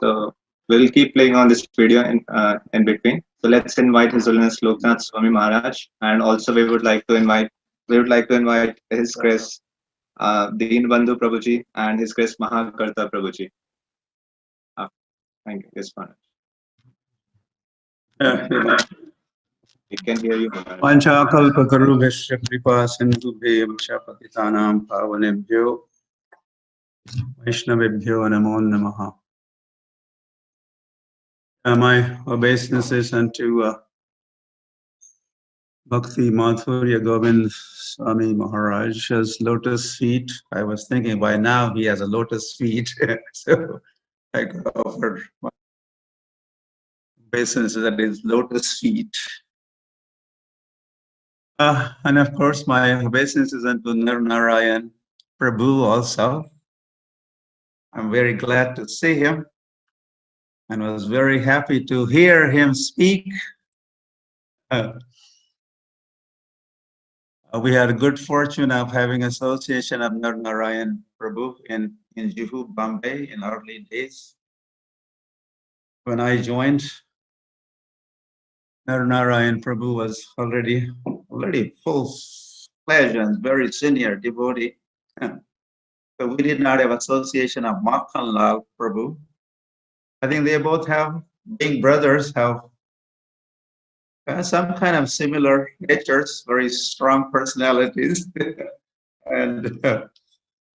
So we'll keep playing on this video in between. So let's invite His Holiness Lokanath Swami Maharaj, and also we would like to invite His Grace Deen Bandhu Prabhuji and His Grace Mahakarta Prabhuji. Uh, Thank you, yes, Maharaj. We can hear you, Maharaj. Panchakalpatarubhasya kripa sindhubhyam cha patitanam pavanebhyo Vaishnavebhyo namo namaha. My obeisances unto Bhakti Madhurya Govind Swami Maharaj's lotus feet. I was thinking by now he has a lotus feet, so I could offer my obeisances at his lotus feet. And of course, my obeisances unto Narayan Prabhu also. I'm very glad to see him and was very happy to hear him speak. We had a good fortune of having association of Narayan Prabhu in Juhu, Bombay in early days. When I joined, Narayan Prabhu was already full-fledged and very senior devotee. So we did not have association of Makhan Lal Prabhu. I think they both have, being brothers, have some kind of similar natures, very strong personalities, and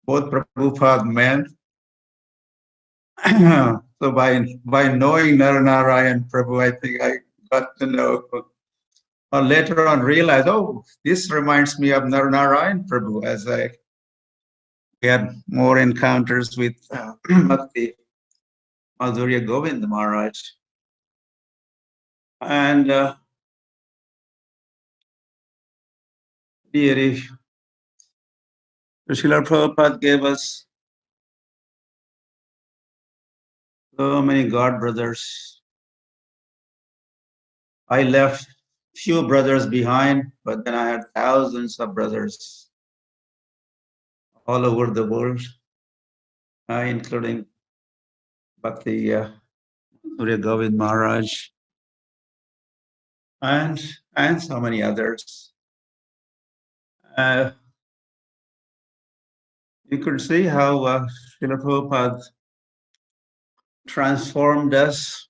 both Prabhupada men. So by knowing Narayan Prabhu, I think I got to know, or later on realized, oh, this reminds me of Narayan Prabhu, as we had more encounters with Bhakti Madhurya Govind Maharaj. And dear Srila Prabhupada gave us so many God brothers. I left few brothers behind, but then I had thousands of brothers all over the world, including Bhakti Surya Govind Maharaj and so many others. You could see how Srila Prabhupada transformed us.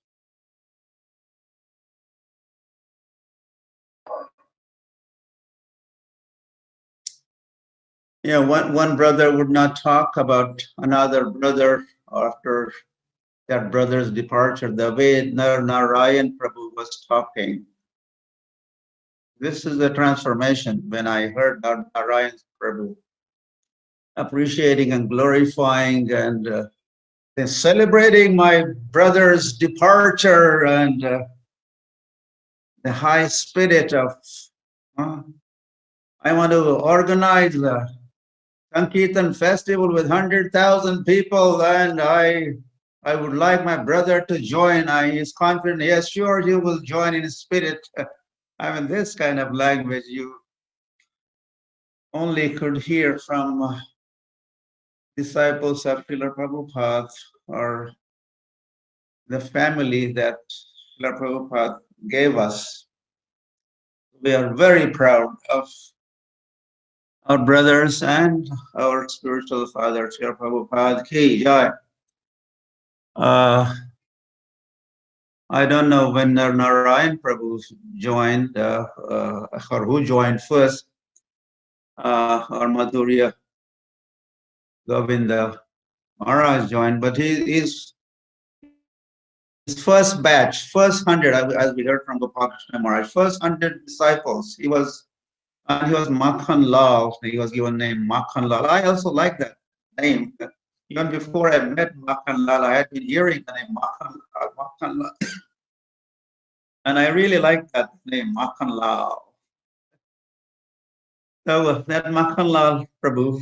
Yeah, one brother would not talk about another brother after that brother's departure, the way Narayan Prabhu was talking. This is the transformation when I heard Narayan Prabhu appreciating and glorifying and celebrating my brother's departure and the high spirit of, I want to organize the Sankirtan festival with 100,000 people, and I would like my brother to join. He's confident, yes, sure, you will join in spirit. I mean, this kind of language you only could hear from disciples of Srila Prabhupada or the family that Srila Prabhupada gave us. We are very proud of our brothers and our spiritual father, Srila Prabhupada Ki Jai. I don't know when Narayan Prabhu joined, or who joined first, or Madhurya Govinda Maharaj joined, but his first batch, first 100, as we heard from Gopalakrishna Maharaj, first 100 disciples, he was Makhan Lal. He was given name Makhan Lal. I also like that name. Even before I met Makhan Lal, I had been hearing the name Makhan Lal. And I really like that name, Makhan Lal. So that Makhan Lal Prabhu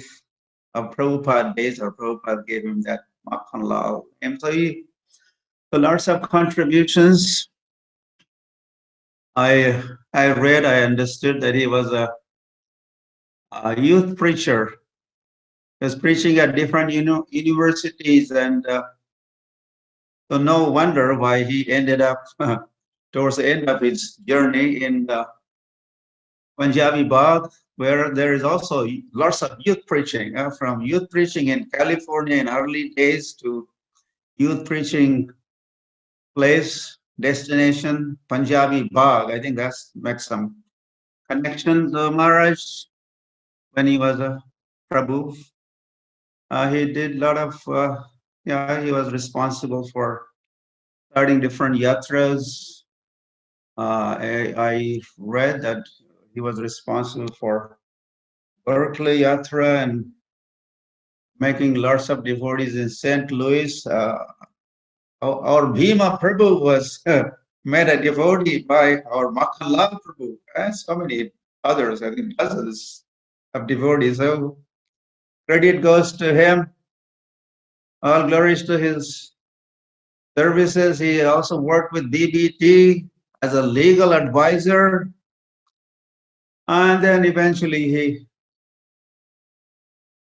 of Prabhupada days, or Prabhupada gave him that Makhan Lal name. So lots of contributions. I read, I understood that he was a youth preacher. He was preaching at different universities, and So no wonder why he ended up towards the end of his journey in Punjabi Bagh, where there is also lots of youth preaching, from youth preaching in California in early days to youth preaching place, destination, Punjabi Bagh. I think that's makes some connections. Maharaj, when he was a Prabhu, he did a lot of, he was responsible for starting different yatras. I read that he was responsible for Berkeley Yatra and making lots of devotees in St. Louis. Our Bhima Prabhu was made a devotee by our Makhanlal Prabhu, and so many others, I think dozens of devotees. So credit goes to him. All glories to his services. He also worked with BBT as a legal advisor. And then eventually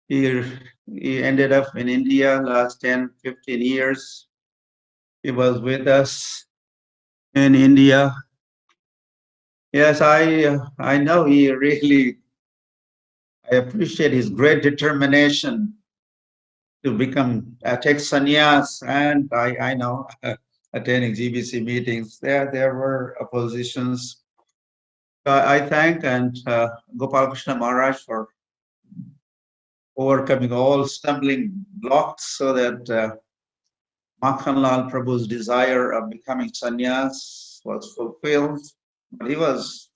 he ended up in India last 10, 15 years. He was with us in India. Yes, I know he really, I appreciate his great determination to become, take sannyas. And I know attending GBC meetings, there were oppositions. I thank and Gopal Krishna Maharaj for overcoming all stumbling blocks so that Makhanlal Prabhu's desire of becoming sannyas was fulfilled. But he was,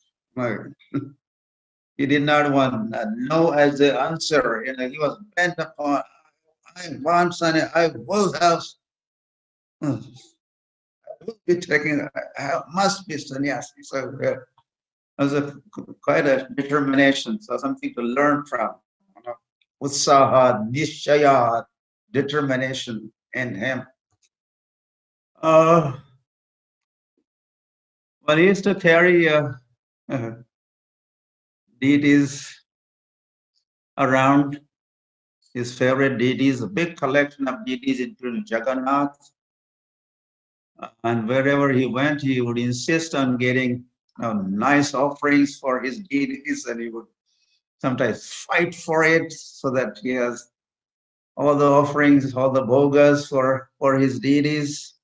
he did not want no as the answer. He was bent upon, I want sannyas, I will have, I will be taking, I must be sannyasi. So it was quite a determination, so something to learn from. Utsaha, nishaya, determination in him. Well, he used to carry deities around, his favorite deities, a big collection of deities, including Jagannath. And wherever he went, he would insist on getting nice offerings for his deities, and he would sometimes fight for it so that he has all the offerings, all the bhogas for his deities.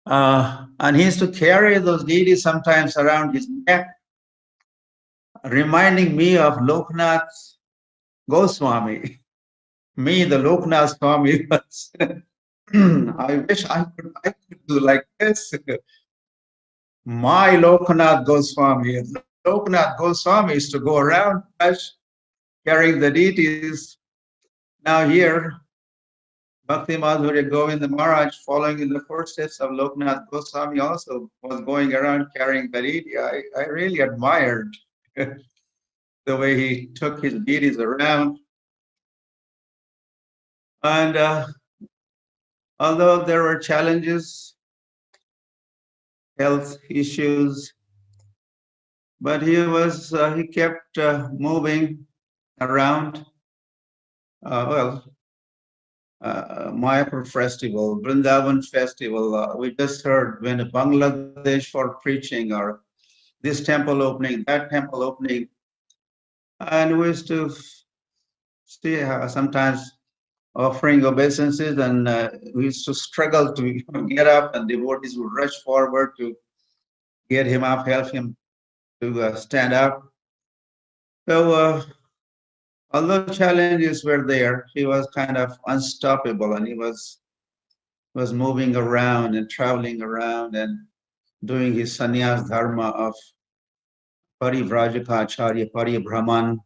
And he used to carry those deities sometimes around his neck, reminding me of Lokanath Goswami. Me, the Lokanath Swami, was, I wish I could do like this. My Lokanath Goswami. Lokanath Goswami used to go around carrying the deities. Now here, Bhakti Madhurya Govinda Maharaj, following in the footsteps of Lokanath Goswami, also was going around carrying the deity. I really admired the way he took his deities around. And although there were challenges, health issues, but he kept moving around. Mayapur festival, Vrindavan festival, we just heard when Bangladesh for preaching, or this temple opening, that temple opening. And we used to see sometimes offering obeisances, and we used to struggle to get up, and devotees would rush forward to get him up, help him to stand up. So although challenges were there, he was kind of unstoppable, and he was moving around and traveling around and doing his sannyas dharma of Parivrajaka Acharya, Paribrahman.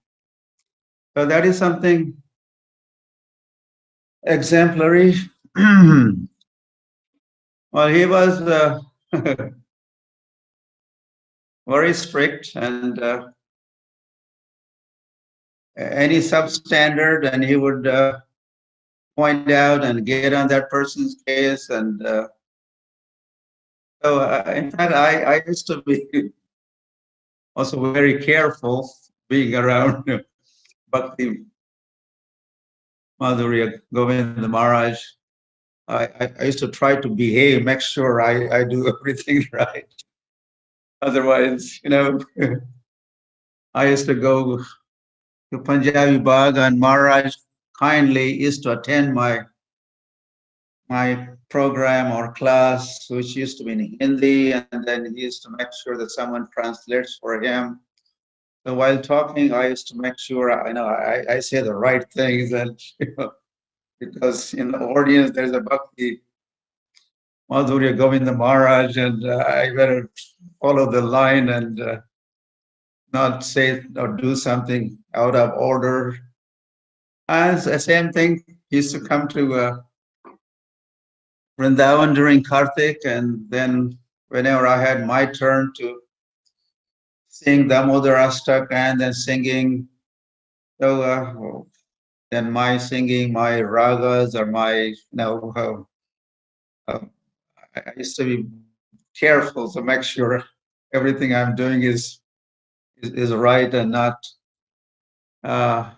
So that is something exemplary. Well, he was very strict, and any substandard, and he would point out and get on that person's case. And so, in fact, I used to be also very careful being around Bhakti Madhurya Govinda Maharaj. I used to try to behave, make sure I do everything right. Otherwise, I used to go to Punjabi Bagh, and Maharaj kindly used to attend my program or class, which used to be in Hindi, and then he used to make sure that someone translates for him. So while talking, I used to make sure I say the right things, and because in the audience there's a Bhakti Madhurya Govinda Maharaj, and I better follow the line and not say or do something out of order. And the same thing, he used to come to Vrindavan during Kartik, and then whenever I had my turn to sing Damodar Astak and then singing, so then my singing, my ragas or my, I used to be careful to make sure everything I'm doing is right and not. But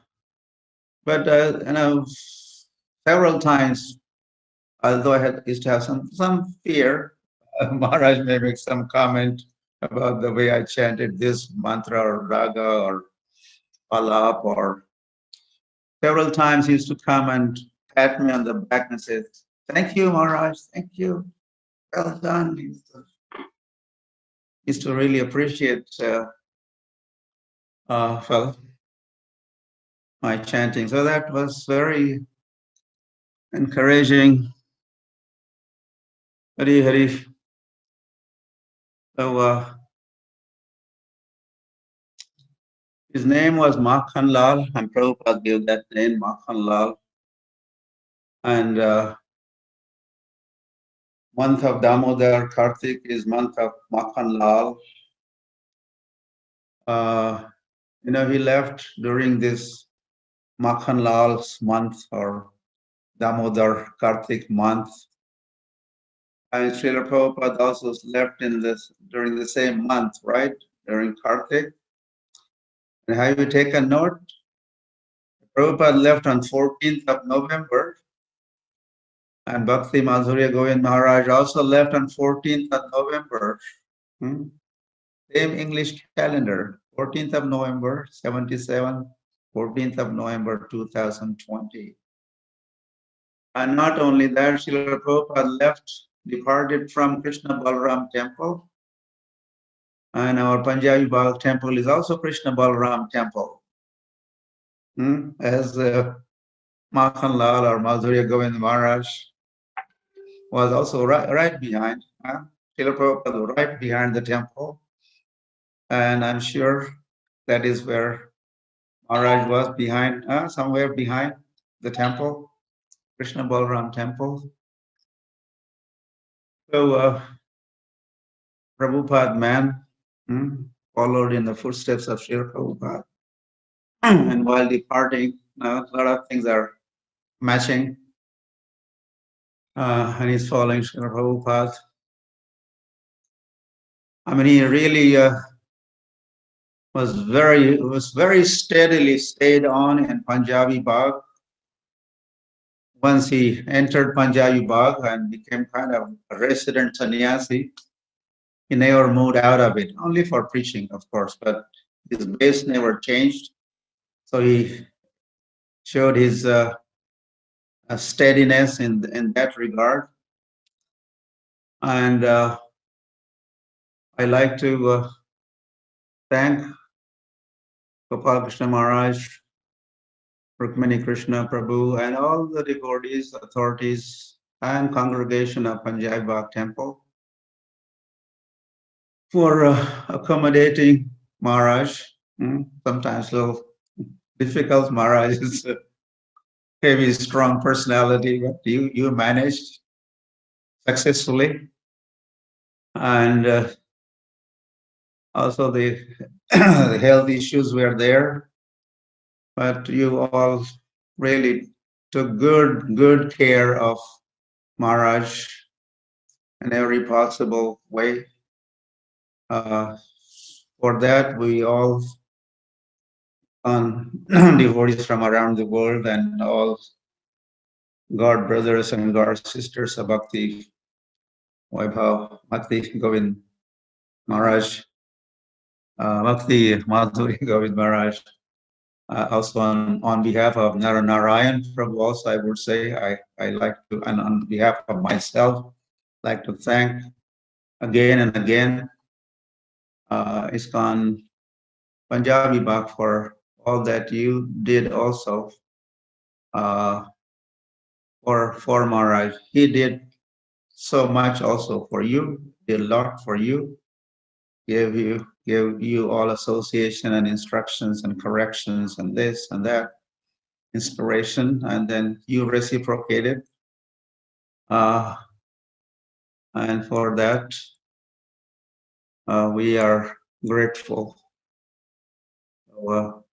several times, although used to have some fear, Maharaj may make some comment about the way I chanted this mantra or raga or alap, or several times he used to come and pat me on the back and say, "Thank you, Maharaj, thank you, well done." He used to really appreciate well, my chanting. So that was very encouraging. Hari Hari. So his name was Makhan Lal, and Prabhupada gave that name, Makhan Lal. And month of Damodar Kartik is month of Makhan Lal. He left during this Makhan Lal's month, or Damodar Kartik month. And Srila Prabhupada also left during the same month, right? During Kartik. And have you taken note? Prabhupada left on 14th of November. And Bhakti Madhurya Govind Maharaj also left on 14th of November. Same English calendar, 14th of November, 77, 14th of November, 2020. And not only that, Srila Prabhupada departed from Krishna Balaram temple. And our Punjabi Bagh temple is also Krishna Balaram temple. As Makhan Lal or Madhurya Govind Maharaj was also right behind. Srila Prabhupada was right behind the temple. And I'm sure that is where Maharaj was behind, somewhere behind the temple, Krishna Balaram temple. So Prabhupada man followed in the footsteps of Srila Prabhupada. And while departing, a lot of things are matching. And he's following Srila Prabhupada. I mean, he really was very steadily stayed on in Punjabi Bagh. Once he entered Punjabi Bagh and became kind of a resident sannyasi, he never moved out of it, only for preaching, of course, but his base never changed. So he showed his steadiness in that regard. And I like to thank Gopal Krishna Maharaj, Rukmini Krishna Prabhu, and all the devotees, authorities, and congregation of Punjabi Bagh Temple for accommodating Maharaj. Sometimes a little difficult. Maharaj is a heavy, strong personality, but you managed successfully. And also the health issues were there, but you all really took good care of Maharaj in every possible way. For that, we all devotees from around the world and all God brothers and God sisters of Bhakti Vaibhav, Bhakti Govind Maharaj, Bhakti Madhuri Govind Maharaj. Also on behalf of Narayan Prabhu, also I would say I like to, and on behalf of myself, like to thank again and again ISKCON Punjabi Bagh for all that you did also uh, for Maharaj. He did so much also for you, did a lot for you, gave you all association and instructions and corrections and this and that, inspiration, and then you reciprocated. And for that, we are grateful. So,